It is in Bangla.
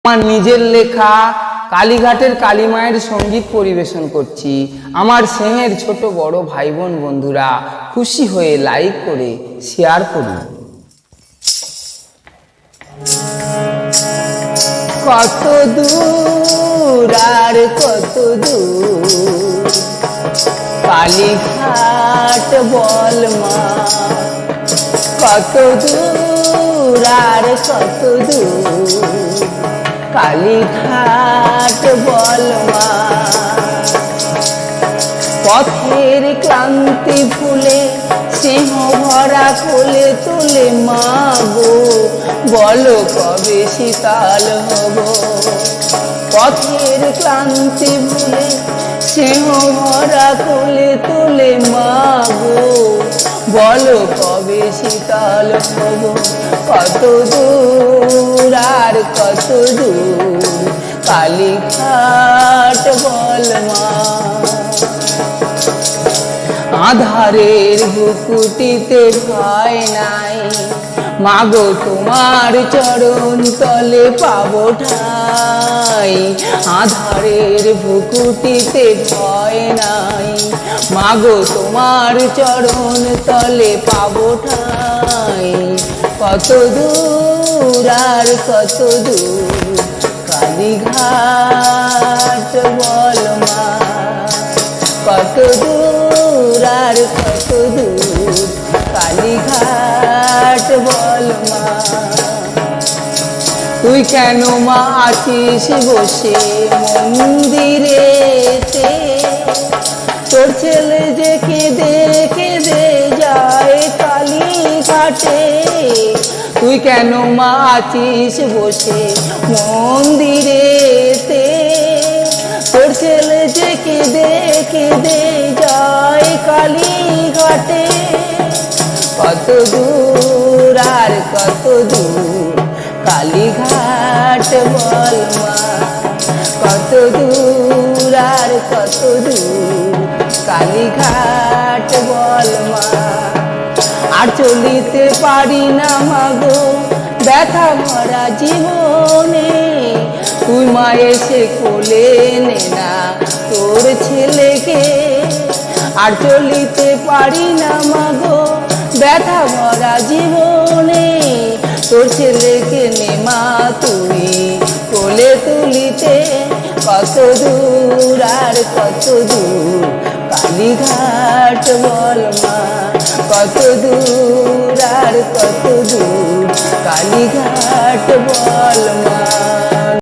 আমার নিজের লেখা কালীঘাটের কালী মায়ের সঙ্গীত পরিবেশন করছি। আমার স্নেহের ছোট বড় ভাই বোন বন্ধুরা খুশি হয়ে লাইক করে শেয়ার করুন। কত দূর আর কত দূর কালীঘাট বল মা, কত দূর আর কত দূর কালীঘাট বল মা। পথের ক্লান্তি ভুলে স্নেহ ভরা কোলে তোলে মা গো, বলো কবে শীতল হব। পথের ক্লান্তি ভুলে স্নেহ ভরা কোলে তোলে মা গো, বলো কবে শীতল হব। কত দূর আর কত দূর কালীঘাট বল মা। আধারের বুকুটিতে ভয় নাই মাগো, তোমার চরণ তলে পাবো ঠাই। আধারের বুকুটিতে ভয় নাই মাগো, তোমার চরণ তলে পাবো ঠাই। কত দূর আর কত দূর কালীঘাট বল মা, কত দূর আর কত দূর কালীঘাট বল মা। তুই কেন মা আছিস বসে মন্দিরেতে, তোর ছেলে যে কেঁদে কেঁদে যায় কালীঘাটে। তুই কেন মা আছিস বসে মন্দিরেতে, তোর ছেলে যে কেঁদে কেঁদে যায় কালীঘাটে। কত দূর আর কত দূর কালীঘাট বল মা, কত দূর আর কত দূর কালীঘাট বল মা। আর চলিতে পারি না মাগো ব্যথা ভরা জীবনে, তুই মা এসে কোলে নে না তোর ছেলেকে। আর চলিতে পারি না মাগো ব্যথা ভরা জীবনে, তোর ছেলেকে নে মা তুই কোলে তুলিতে। কত দূর আর কত দূর কালীঘাট বল মা, কত দূর আর কত দূর কালীঘাট বল মা।